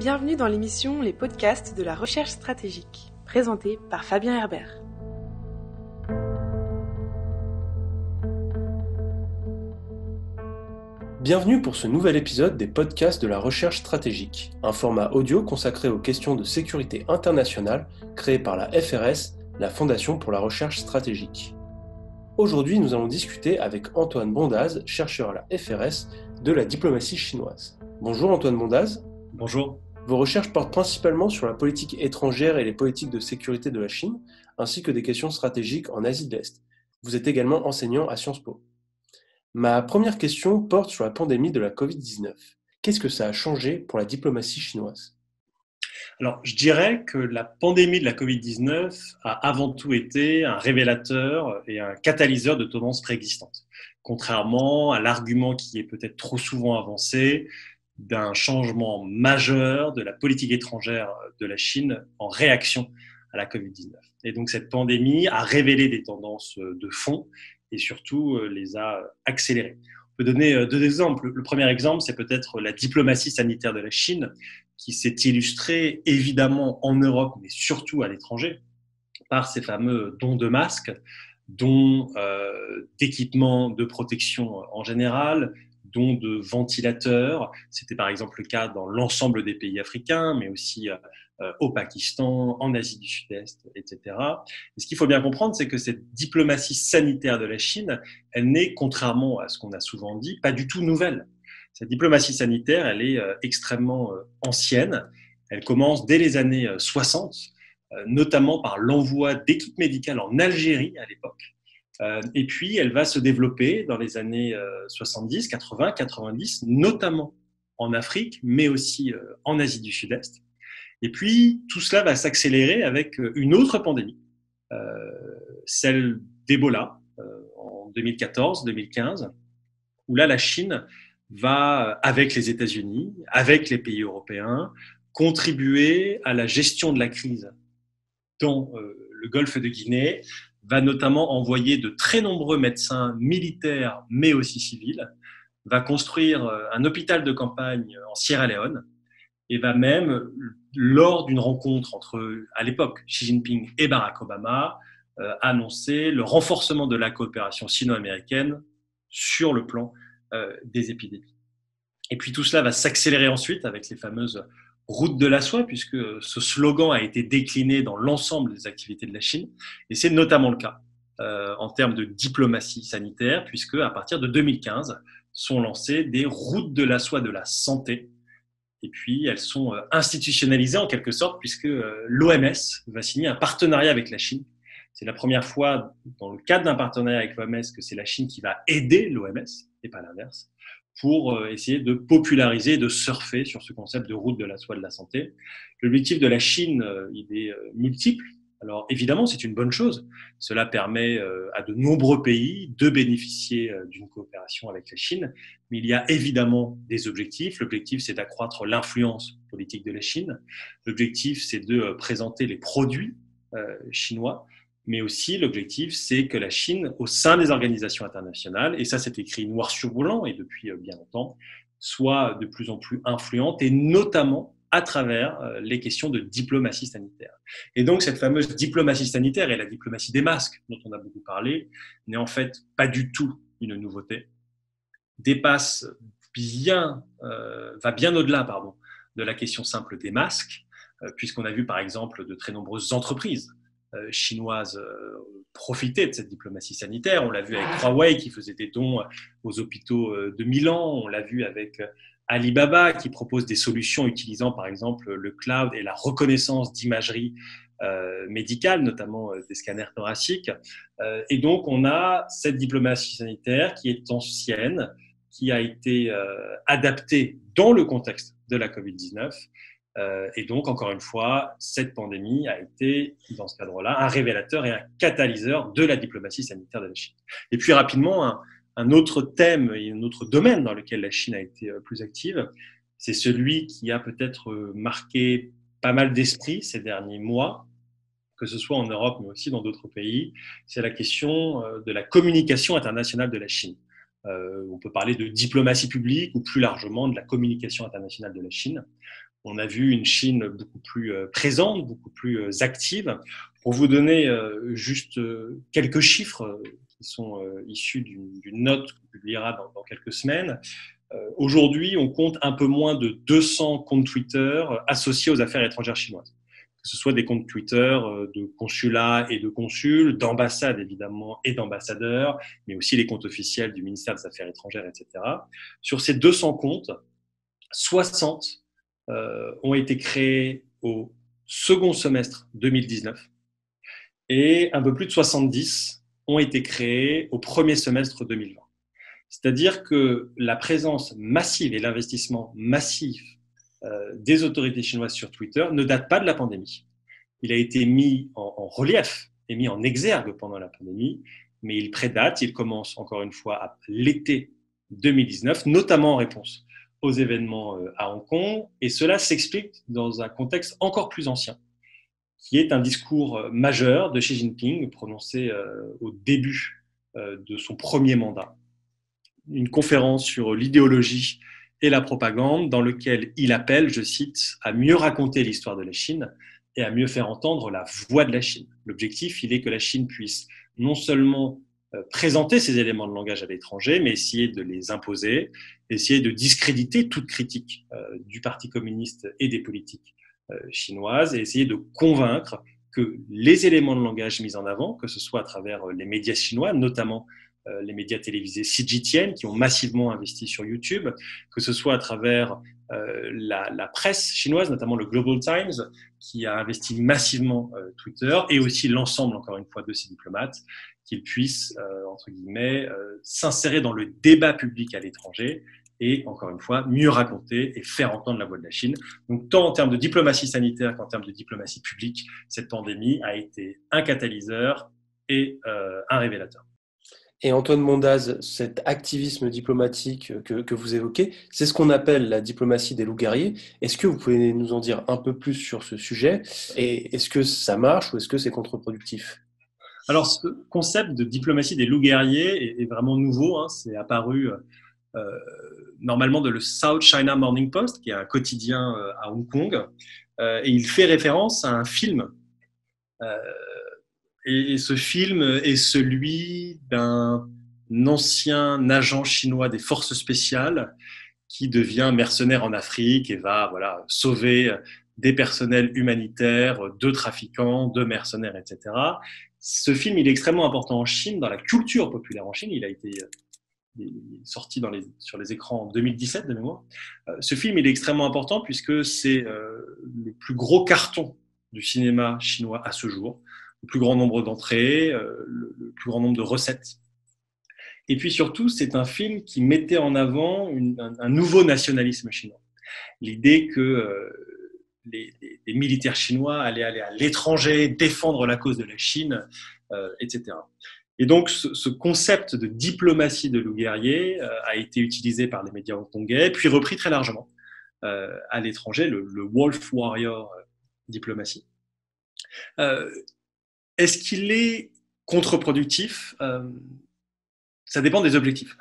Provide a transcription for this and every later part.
Bienvenue dans l'émission Les podcasts de la recherche stratégique, présentée par Fabien Herbert. Bienvenue pour ce nouvel épisode des podcasts de la recherche stratégique, un format audio consacré aux questions de sécurité internationale créé par la FRS, la Fondation pour la recherche stratégique. Aujourd'hui, nous allons discuter avec Antoine Bondaz, chercheur à la FRS, de la diplomatie chinoise. Bonjour Antoine Bondaz. Bonjour. Vos recherches portent principalement sur la politique étrangère et les politiques de sécurité de la Chine, ainsi que des questions stratégiques en Asie de l'Est. Vous êtes également enseignant à Sciences Po. Ma première question porte sur la pandémie de la Covid-19. Qu'est-ce que ça a changé pour la diplomatie chinoise ? Alors, je dirais que la pandémie de la Covid-19 a avant tout été un révélateur et un catalyseur de tendances préexistantes, contrairement à l'argument qui est peut-être trop souvent avancé d'un changement majeur de la politique étrangère de la Chine en réaction à la Covid-19. Et donc, cette pandémie a révélé des tendances de fond et surtout les a accélérées. On peut donner deux exemples. Le premier exemple, c'est peut-être la diplomatie sanitaire de la Chine, qui s'est illustrée évidemment en Europe, mais surtout à l'étranger, par ces fameux dons de masques, dons d'équipements de protection en général, dons de ventilateurs. C'était par exemple le cas dans l'ensemble des pays africains, mais aussi au Pakistan, en Asie du Sud-Est, etc. Et ce qu'il faut bien comprendre, c'est que cette diplomatie sanitaire de la Chine, elle n'est, contrairement à ce qu'on a souvent dit, pas du tout nouvelle. Cette diplomatie sanitaire, elle est extrêmement ancienne. Elle commence dès les années 60, notamment par l'envoi d'équipes médicales en Algérie à l'époque. Et puis, elle va se développer dans les années 70, 80, 90, notamment en Afrique, mais aussi en Asie du Sud-Est. Et puis, tout cela va s'accélérer avec une autre pandémie, celle d'Ebola, en 2014-2015, où là, la Chine va, avec les États-Unis, avec les pays européens, contribuer à la gestion de la crise dans le golfe de Guinée, va notamment envoyer de très nombreux médecins militaires, mais aussi civils, va construire un hôpital de campagne en Sierra Leone et va même, lors d'une rencontre entre, à l'époque, Xi Jinping et Barack Obama, annoncer le renforcement de la coopération sino-américaine sur le plan des épidémies. Et puis tout cela va s'accélérer ensuite avec les fameuses routes de la soie, puisque ce slogan a été décliné dans l'ensemble des activités de la Chine. Et c'est notamment le cas en termes de diplomatie sanitaire, puisque à partir de 2015 sont lancées des routes de la soie de la santé. Et puis elles sont institutionnalisées en quelque sorte, puisque l'OMS va signer un partenariat avec la Chine. C'est la première fois dans le cadre d'un partenariat avec l'OMS que c'est la Chine qui va aider l'OMS, et pas l'inverse, pour essayer de populariser, de surfer sur ce concept de route de la soie de la santé. L'objectif de la Chine, il est multiple. Alors évidemment, c'est une bonne chose. Cela permet à de nombreux pays de bénéficier d'une coopération avec la Chine. Mais il y a évidemment des objectifs. L'objectif, c'est d'accroître l'influence politique de la Chine. L'objectif, c'est de présenter les produits chinois. Mais aussi, l'objectif, c'est que la Chine, au sein des organisations internationales, et ça c'est écrit noir sur blanc et depuis bien longtemps, soit de plus en plus influente, et notamment à travers les questions de diplomatie sanitaire. Et donc, cette fameuse diplomatie sanitaire et la diplomatie des masques, dont on a beaucoup parlé, n'est en fait pas du tout une nouveauté, va bien au-delà, de la question simple des masques, puisqu'on a vu par exemple de très nombreuses entreprises chinoises profiter de cette diplomatie sanitaire. On l'a vu avec Huawei qui faisait des dons aux hôpitaux de Milan. On l'a vu avec Alibaba qui propose des solutions utilisant par exemple le cloud et la reconnaissance d'imagerie médicale, notamment des scanners thoraciques. Et donc, on a cette diplomatie sanitaire qui est ancienne, qui a été adaptée dans le contexte de la Covid-19. Et donc, encore une fois, cette pandémie a été, dans ce cadre-là, un révélateur et un catalyseur de la diplomatie sanitaire de la Chine. Et puis, rapidement, un autre thème et un autre domaine dans lequel la Chine a été plus active, c'est celui qui a peut-être marqué pas mal d'esprits ces derniers mois, que ce soit en Europe, mais aussi dans d'autres pays, c'est la question de la communication internationale de la Chine. On peut parler de diplomatie publique ou plus largement de la communication internationale de la Chine. On a vu une Chine beaucoup plus présente, beaucoup plus active. Pour vous donner juste quelques chiffres qui sont issus d'une note qu'on publiera dans quelques semaines, aujourd'hui, on compte un peu moins de 200 comptes Twitter associés aux affaires étrangères chinoises. Que ce soit des comptes Twitter de consulats et de consuls, d'ambassades évidemment et d'ambassadeurs, mais aussi les comptes officiels du ministère des Affaires étrangères, etc. Sur ces 200 comptes, 60 ont été créés au second semestre 2019 et un peu plus de 70 ont été créés au premier semestre 2020. C'est-à-dire que la présence massive et l'investissement massif des autorités chinoises sur Twitter ne date pas de la pandémie. Il a été mis en relief et mis en exergue pendant la pandémie, mais il prédate, il commence encore une fois à l'été 2019, notamment en réponse aux événements à Hong Kong, et cela s'explique dans un contexte encore plus ancien, qui est un discours majeur de Xi Jinping prononcé au début de son premier mandat. Une conférence sur l'idéologie et la propagande dans lequel il appelle, je cite, à mieux raconter l'histoire de la Chine et à mieux faire entendre la voix de la Chine. L'objectif, il est que la Chine puisse non seulement présenter ces éléments de langage à l'étranger, mais essayer de les imposer, essayer de discréditer toute critique du Parti communiste et des politiques chinoises, et essayer de convaincre que les éléments de langage mis en avant, que ce soit à travers les médias chinois, notamment les médias télévisés CGTN qui ont massivement investi sur YouTube, que ce soit à travers la presse chinoise, notamment le Global Times, qui a investi massivement Twitter, et aussi l'ensemble, encore une fois, de ces diplomates, qu'ils puissent, entre guillemets, s'insérer dans le débat public à l'étranger et, encore une fois, mieux raconter et faire entendre la voix de la Chine. Donc, tant en termes de diplomatie sanitaire qu'en termes de diplomatie publique, cette pandémie a été un catalyseur et un révélateur. Et Antoine Mondaz, cet activisme diplomatique que vous évoquez, c'est ce qu'on appelle la diplomatie des loups guerriers. Est-ce que vous pouvez nous en dire un peu plus sur ce sujet? Et est-ce que ça marche ou est-ce que c'est contre-productif? Alors, ce concept de diplomatie des loups guerriers est vraiment nouveau. Hein. C'est apparu normalement de le South China Morning Post, qui est un quotidien à Hong Kong. Et il fait référence à un film. Et ce film est celui d'un ancien agent chinois des forces spéciales qui devient mercenaire en Afrique et va sauver des personnels humanitaires, de trafiquants, de mercenaires, etc. Ce film, il est extrêmement important en Chine, dans la culture populaire en Chine. Il a été sorti sur les écrans en 2017 de mémoire. Ce film, il est extrêmement important puisque c'est le plus gros carton du cinéma chinois à ce jour. Le plus grand nombre d'entrées, le plus grand nombre de recettes. Et puis surtout, c'est un film qui mettait en avant un nouveau nationalisme chinois. L'idée que les militaires chinois allaient aller à l'étranger, défendre la cause de la Chine, etc. Et donc, ce concept de diplomatie de loup guerrier a été utilisé par les médias hongkongais, puis repris très largement à l'étranger, le Wolf Warrior diplomatie. Est-ce qu'il est contre-productif? Ça dépend des objectifs.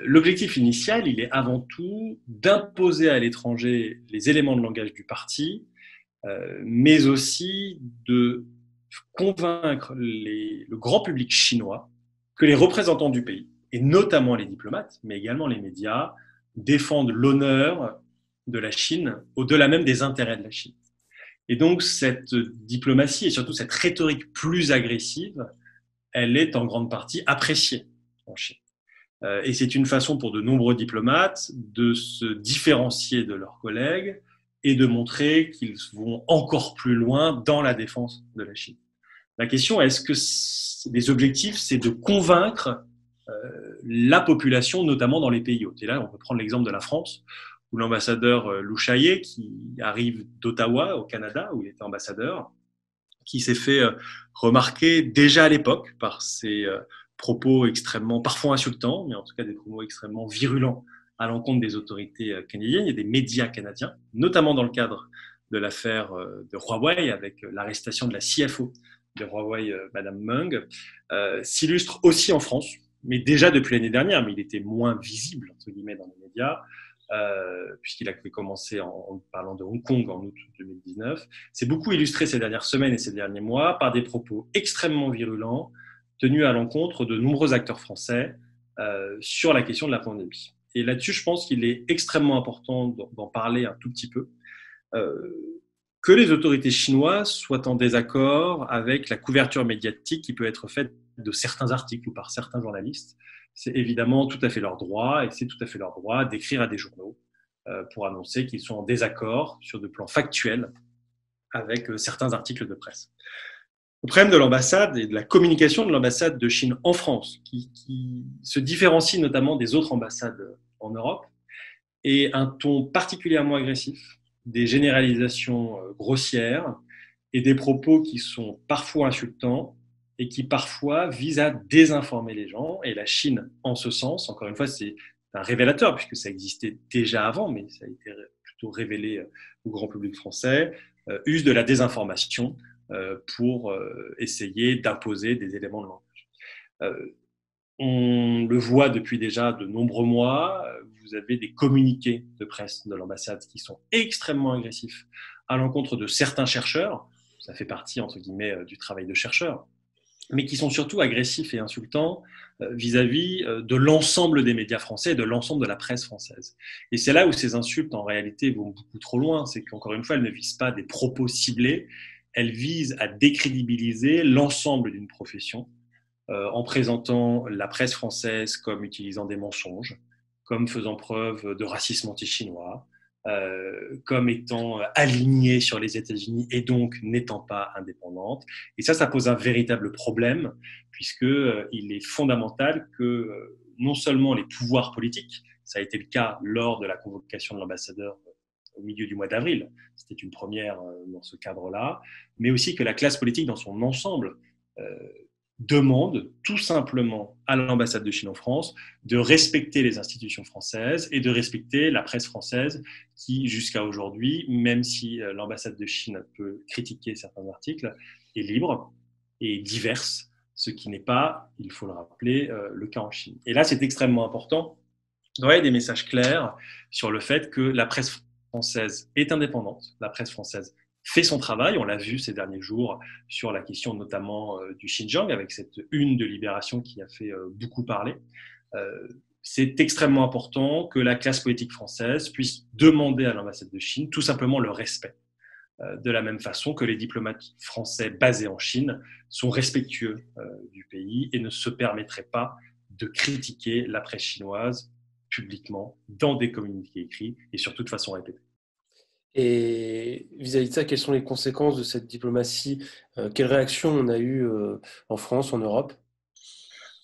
L'objectif initial, il est avant tout d'imposer à l'étranger les éléments de langage du parti, mais aussi de convaincre le grand public chinois que les représentants du pays, et notamment les diplomates, mais également les médias, défendent l'honneur de la Chine au-delà même des intérêts de la Chine. Et donc, cette diplomatie et surtout cette rhétorique plus agressive, elle est en grande partie appréciée en Chine. Et c'est une façon pour de nombreux diplomates de se différencier de leurs collègues et de montrer qu'ils vont encore plus loin dans la défense de la Chine. La question, est-ce que les objectifs, c'est de convaincre la population, notamment dans les pays hôtes? Et là, on peut prendre l'exemple de la France, où l'ambassadeur Lou Shaye, qui arrive d'Ottawa, au Canada, où il était ambassadeur, qui s'est fait remarquer déjà à l'époque par ses propos extrêmement, parfois insultants, mais en tout cas des propos extrêmement virulents à l'encontre des autorités canadiennes. Il y a des médias canadiens, notamment dans le cadre de l'affaire de Huawei, avec l'arrestation de la CFO de Huawei, Madame Meng, s'illustre aussi en France, mais déjà depuis l'année dernière, mais il était moins visible, entre guillemets, dans les médias, puisqu'il a commencé en parlant de Hong Kong en août 2019, s'est beaucoup illustré ces dernières semaines et ces derniers mois par des propos extrêmement virulents tenus à l'encontre de nombreux acteurs français sur la question de la pandémie. Et là-dessus, je pense qu'il est extrêmement important d'en parler un tout petit peu. Que les autorités chinoises soient en désaccord avec la couverture médiatique qui peut être faite de certains articles ou par certains journalistes, c'est évidemment tout à fait leur droit, et c'est tout à fait leur droit d'écrire à des journaux pour annoncer qu'ils sont en désaccord sur des plans factuels avec certains articles de presse. Le problème de l'ambassade et de la communication de l'ambassade de Chine en France, qui se différencie notamment des autres ambassades en Europe, est un ton particulièrement agressif, des généralisations grossières et des propos qui sont parfois insultants et qui parfois visent à désinformer les gens. Et la Chine, en ce sens, encore une fois, c'est un révélateur, puisque ça existait déjà avant, mais ça a été plutôt révélé au grand public français, use de la désinformation pour essayer d'imposer des éléments de langage. On le voit depuis déjà de nombreux mois. Vous avez des communiqués de presse de l'ambassade qui sont extrêmement agressifs à l'encontre de certains chercheurs. Ça fait partie, entre guillemets, du travail de chercheur, mais qui sont surtout agressifs et insultants vis-à-vis de l'ensemble des médias français et de l'ensemble de la presse française. Et c'est là où ces insultes, en réalité, vont beaucoup trop loin. C'est qu'encore une fois, elles ne visent pas des propos ciblés, elles visent à décrédibiliser l'ensemble d'une profession en présentant la presse française comme utilisant des mensonges, comme faisant preuve de racisme anti-chinois, comme étant alignée sur les États-Unis et donc n'étant pas indépendante. Et ça pose un véritable problème, puisqu'il est fondamental que non seulement les pouvoirs politiques, ça a été le cas lors de la convocation de l'ambassadeur au milieu du mois d'avril, c'était une première dans ce cadre-là, mais aussi que la classe politique dans son ensemble demande tout simplement à l'ambassade de Chine en France de respecter les institutions françaises et de respecter la presse française qui, jusqu'à aujourd'hui, même si l'ambassade de Chine peut critiquer certains articles, est libre et diverse, ce qui n'est pas, il faut le rappeler, le cas en Chine. Et là, c'est extrêmement important d'envoyer des messages clairs sur le fait que la presse française est indépendante, la presse française fait son travail. On l'a vu ces derniers jours sur la question notamment du Xinjiang, avec cette une de Libération qui a fait beaucoup parler. C'est extrêmement important que la classe politique française puisse demander à l'ambassade de Chine tout simplement le respect, de la même façon que les diplomates français basés en Chine sont respectueux du pays et ne se permettraient pas de critiquer la presse chinoise publiquement, dans des communiqués écrits et surtout de façon répétée. Et vis-à-vis de ça, quelles sont les conséquences de cette diplomatie? Quelle réaction on a eu en France, en Europe?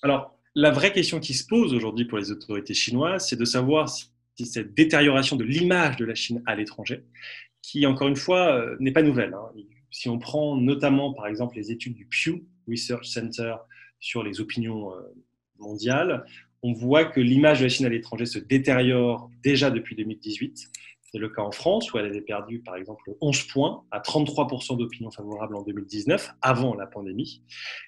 Alors, la vraie question qui se pose aujourd'hui pour les autorités chinoises, c'est de savoir si cette détérioration de l'image de la Chine à l'étranger, qui, encore une fois, n'est pas nouvelle. Si on prend notamment, par exemple, les études du Pew Research Center sur les opinions mondiales, on voit que l'image de la Chine à l'étranger se détériore déjà depuis 2018. C'est le cas en France, où elle avait perdu, par exemple, 11 points à 33% d'opinion favorable en 2019, avant la pandémie.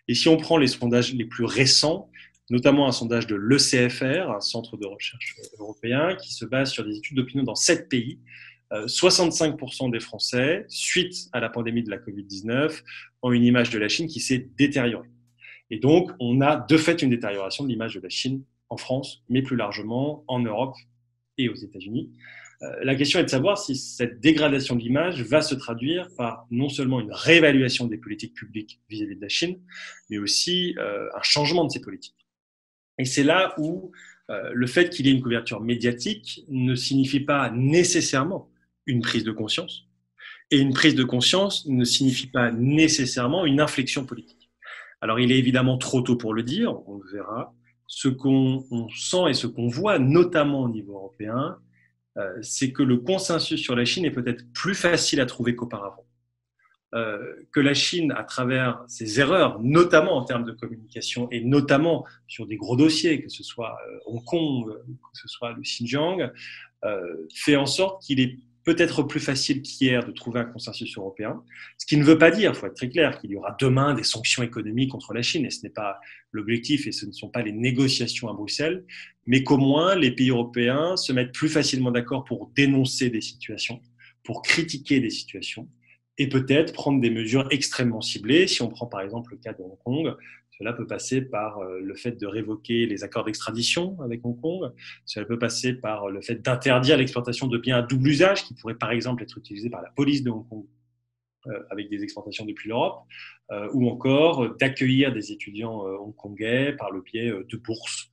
Et si on prend les sondages les plus récents, notamment un sondage de l'ECFR, un centre de recherche européen, qui se base sur des études d'opinion dans 7 pays, 65% des Français, suite à la pandémie de la Covid-19, ont une image de la Chine qui s'est détériorée. Et donc, on a de fait une détérioration de l'image de la Chine en France, mais plus largement en Europe et aux États-Unis. La question est de savoir si cette dégradation de l'image va se traduire par non seulement une réévaluation des politiques publiques vis-à-vis de la Chine, mais aussi un changement de ces politiques. Et c'est là où le fait qu'il y ait une couverture médiatique ne signifie pas nécessairement une prise de conscience. Et une prise de conscience ne signifie pas nécessairement une inflexion politique. Alors, il est évidemment trop tôt pour le dire, on le verra. Ce qu'on sent et ce qu'on voit, notamment au niveau européen, c'est que le consensus sur la Chine est peut-être plus facile à trouver qu'auparavant. Que la Chine, à travers ses erreurs, notamment en termes de communication et notamment sur des gros dossiers, que ce soit Hong Kong, que ce soit le Xinjiang, fait en sorte qu'il est peut-être plus facile qu'hier de trouver un consensus européen, ce qui ne veut pas dire, il faut être très clair, qu'il y aura demain des sanctions économiques contre la Chine, et ce n'est pas l'objectif, et ce ne sont pas les négociations à Bruxelles, mais qu'au moins les pays européens se mettent plus facilement d'accord pour dénoncer des situations, pour critiquer des situations, et peut-être prendre des mesures extrêmement ciblées. Si on prend par exemple le cas de Hong Kong, cela peut passer par le fait de révoquer les accords d'extradition avec Hong Kong. Cela peut passer par le fait d'interdire l'exportation de biens à double usage qui pourraient par exemple être utilisés par la police de Hong Kong avec des exportations depuis l'Europe, ou encore d'accueillir des étudiants hongkongais par le biais de bourses,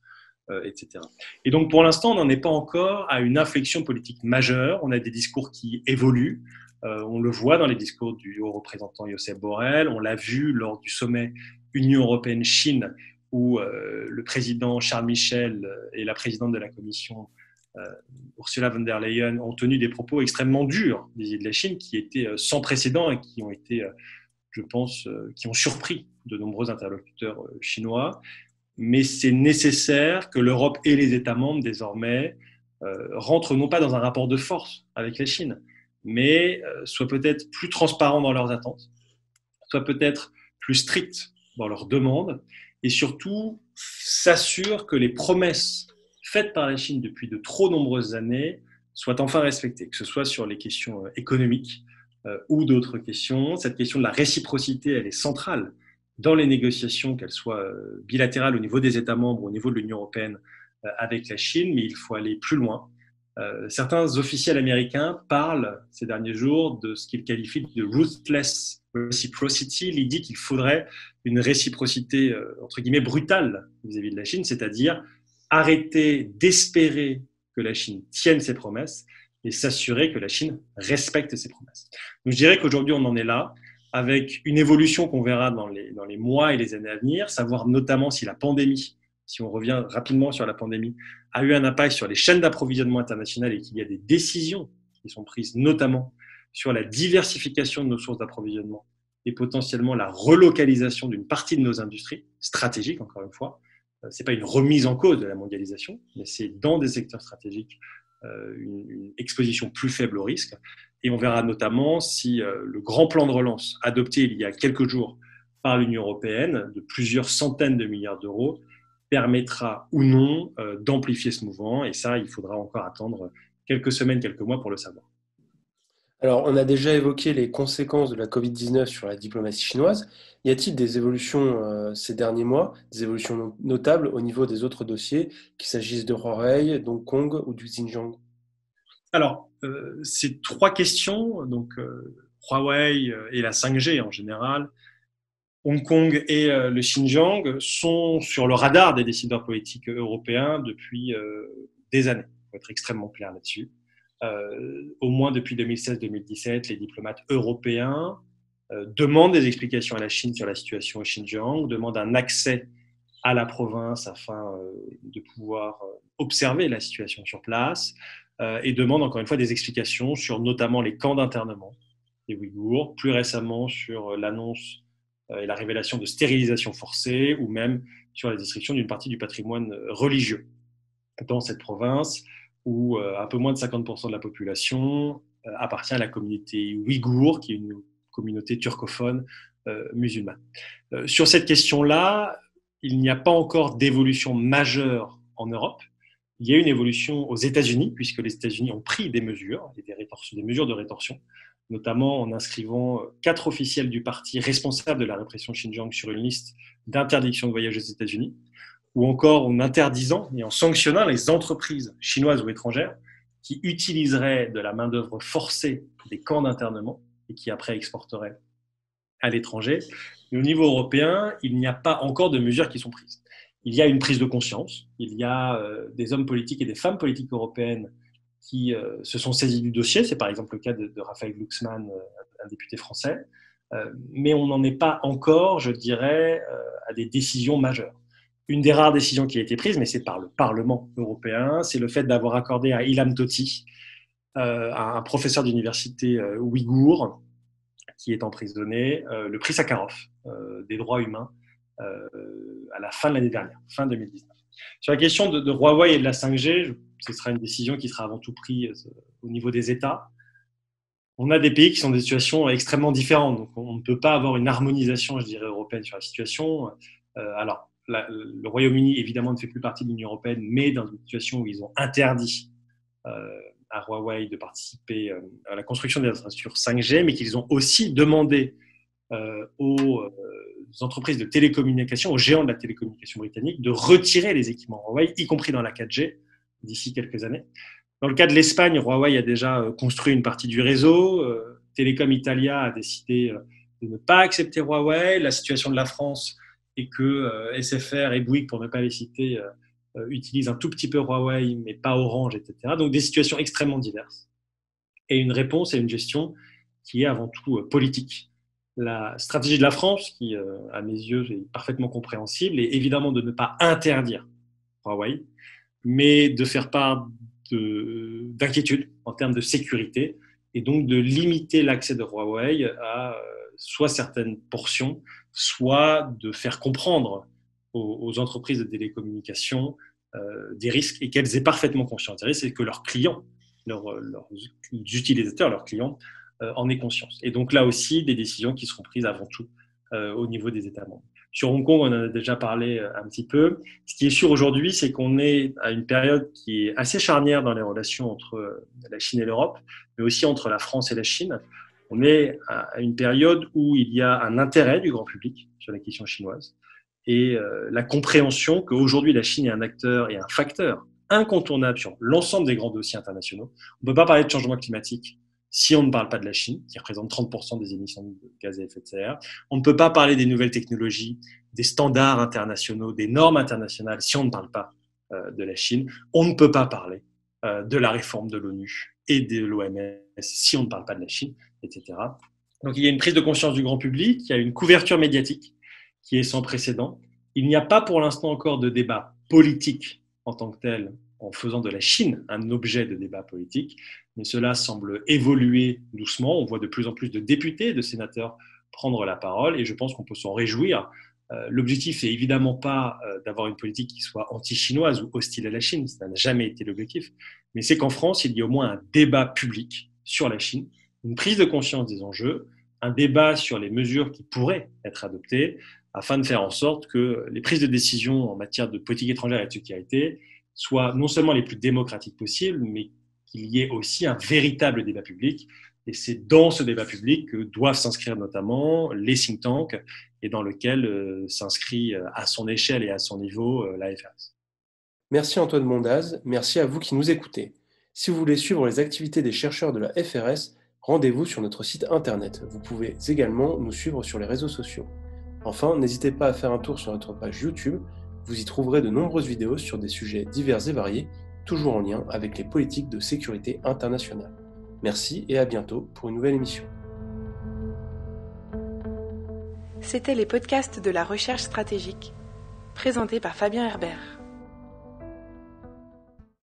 etc. Et donc pour l'instant, on n'en est pas encore à une inflexion politique majeure. On a des discours qui évoluent. On le voit dans les discours du haut représentant Josep Borrell. On l'a vu lors du sommet Union européenne-Chine, où le président Charles Michel et la présidente de la Commission, Ursula von der Leyen, ont tenu des propos extrêmement durs vis-à-vis de la Chine, qui étaient sans précédent et qui ont été, je pense, qui ont surpris de nombreux interlocuteurs chinois. Mais c'est nécessaire que l'Europe et les États membres, désormais, rentrent non pas dans un rapport de force avec la Chine, mais soient peut-être plus transparents dans leurs attentes, soient peut-être plus stricts dans leurs demandes, et surtout s'assurent que les promesses faites par la Chine depuis de trop nombreuses années soient enfin respectées, que ce soit sur les questions économiques ou d'autres questions. Cette question de la réciprocité, elle est centrale dans les négociations, qu'elles soient bilatérales au niveau des États membres, au niveau de l'Union européenne avec la Chine, mais il faut aller plus loin. Certains officiels américains parlent ces derniers jours de ce qu'ils qualifient de ruthless reciprocity. L'idée qu'il faudrait une réciprocité entre guillemets brutale vis-à-vis de la Chine, c'est-à-dire arrêter d'espérer que la Chine tienne ses promesses et s'assurer que la Chine respecte ses promesses. Donc je dirais qu'aujourd'hui on en est là, avec une évolution qu'on verra dans les mois et les années à venir, savoir notamment si la pandémie, si on revient rapidement sur la pandémie, a eu un impact sur les chaînes d'approvisionnement internationales et qu'il y a des décisions qui sont prises notamment sur la diversification de nos sources d'approvisionnement et potentiellement la relocalisation d'une partie de nos industries stratégiques, encore une fois. Ce n'est pas une remise en cause de la mondialisation, mais c'est dans des secteurs stratégiques une exposition plus faible au risque. Et on verra notamment si le grand plan de relance adopté il y a quelques jours par l'Union européenne de plusieurs centaines de milliards d'euros permettra ou non d'amplifier ce mouvement. Et ça, il faudra encore attendre quelques semaines, quelques mois pour le savoir. Alors, on a déjà évoqué les conséquences de la Covid-19 sur la diplomatie chinoise. Y a-t-il des évolutions ces derniers mois, des évolutions notables au niveau des autres dossiers, qu'il s'agisse de Huawei, d'Hong Kong ou du Xinjiang? Alors, ces trois questions, donc Huawei et la 5G en général, Hong Kong et le Xinjiang, sont sur le radar des décideurs politiques européens depuis des années. Il faut être extrêmement clair là-dessus. Au moins depuis 2016-2017, les diplomates européens demandent des explications à la Chine sur la situation au Xinjiang, demandent un accès à la province afin de pouvoir observer la situation sur place et demandent encore une fois des explications sur notamment les camps d'internement des Ouïghours, plus récemment sur l'annonce et la révélation de stérilisation forcée ou même sur la destruction d'une partie du patrimoine religieux dans cette province où un peu moins de 50% de la population appartient à la communauté ouïghour, qui est une communauté turcophone musulmane. Sur cette question-là, il n'y a pas encore d'évolution majeure en Europe. Il y a une évolution aux États-Unis, puisque les États-Unis ont pris des mesures, des mesures de rétorsion, notamment en inscrivant 4 officiels du parti responsables de la répression Xinjiang sur une liste d'interdiction de voyage aux États-Unis, ou encore en interdisant et en sanctionnant les entreprises chinoises ou étrangères qui utiliseraient de la main-d'œuvre forcée des camps d'internement et qui après exporteraient à l'étranger. Mais au niveau européen, il n'y a pas encore de mesures qui sont prises. Il y a une prise de conscience, il y a des hommes politiques et des femmes politiques européennes qui se sont saisis du dossier. C'est par exemple le cas de Raphaël Glucksmann, un député français. Mais on n'en est pas encore, je dirais, à des décisions majeures. Une des rares décisions qui a été prise, mais c'est par le Parlement européen, c'est le fait d'avoir accordé à Ilham Tohti, un professeur d'université ouïghour, qui est emprisonné, le prix Sakharov des droits humains à la fin de l'année dernière, fin 2019. Sur la question de Huawei et de la 5G, ce sera une décision qui sera avant tout prise au niveau des États. on a des pays qui sont dans des situations extrêmement différentes. Donc, on ne peut pas avoir une harmonisation, je dirais, européenne sur la situation. Le Royaume-Uni, évidemment, ne fait plus partie de l'Union européenne, mais dans une situation où ils ont interdit à Huawei de participer à la construction des infrastructures 5G, mais qu'ils ont aussi demandé aux entreprises de télécommunications, aux géants de la télécommunication britannique, de retirer les équipements Huawei, y compris dans la 4G, d'ici quelques années. Dans le cas de l'Espagne, Huawei a déjà construit une partie du réseau. Telecom Italia a décidé de ne pas accepter Huawei. La situation de la France est que SFR et Bouygues, pour ne pas les citer, utilisent un tout petit peu Huawei, mais pas Orange, etc. Donc des situations extrêmement diverses. Et une réponse et une gestion qui est avant tout politique. La stratégie de la France, qui à mes yeux est parfaitement compréhensible, est évidemment de ne pas interdire Huawei, mais de faire part d'inquiétude en termes de sécurité et donc de limiter l'accès de Huawei à soit certaines portions, soit de faire comprendre aux entreprises de télécommunications des risques et qu'elles aient parfaitement conscience des risques et que leurs clients, leurs utilisateurs, leurs clients en aient conscience. Et donc là aussi, des décisions qui seront prises avant tout au niveau des États membres. Sur Hong Kong, on en a déjà parlé un petit peu. Ce qui est sûr aujourd'hui, c'est qu'on est à une période qui est assez charnière dans les relations entre la Chine et l'Europe, mais aussi entre la France et la Chine. On est à une période où il y a un intérêt du grand public sur la question chinoise et la compréhension qu'aujourd'hui la Chine est un acteur et un facteur incontournable sur l'ensemble des grands dossiers internationaux. On ne peut pas parler de changement climatique si on ne parle pas de la Chine, qui représente 30% des émissions de gaz à effet de serre. On ne peut pas parler des nouvelles technologies, des standards internationaux, des normes internationales, si on ne parle pas de la Chine. On ne peut pas parler de la réforme de l'ONU et de l'OMS si on ne parle pas de la Chine, etc. Donc il y a une prise de conscience du grand public, il y a une couverture médiatique qui est sans précédent. Il n'y a pas pour l'instant encore de débat politique en tant que tel, en faisant de la Chine un objet de débat politique, mais cela semble évoluer doucement. On voit de plus en plus de députés, de sénateurs prendre la parole et je pense qu'on peut s'en réjouir. L'objectif n'est évidemment pas d'avoir une politique qui soit anti-chinoise ou hostile à la Chine, ça n'a jamais été l'objectif, mais c'est qu'en France, il y a au moins un débat public sur la Chine, une prise de conscience des enjeux, un débat sur les mesures qui pourraient être adoptées afin de faire en sorte que les prises de décision en matière de politique étrangère et de sécurité soient non seulement les plus démocratiques possibles, mais qu'il y ait aussi un véritable débat public. Et c'est dans ce débat public que doivent s'inscrire notamment les think tanks et dans lequel s'inscrit à son échelle et à son niveau la FRS. Merci Antoine Mondaz, merci à vous qui nous écoutez. Si vous voulez suivre les activités des chercheurs de la FRS, rendez-vous sur notre site internet. Vous pouvez également nous suivre sur les réseaux sociaux. Enfin, n'hésitez pas à faire un tour sur notre page YouTube, vous y trouverez de nombreuses vidéos sur des sujets divers et variés, toujours en lien avec les politiques de sécurité internationale. Merci et à bientôt pour une nouvelle émission. C'était les podcasts de la recherche stratégique, présentés par Fabien Herbert.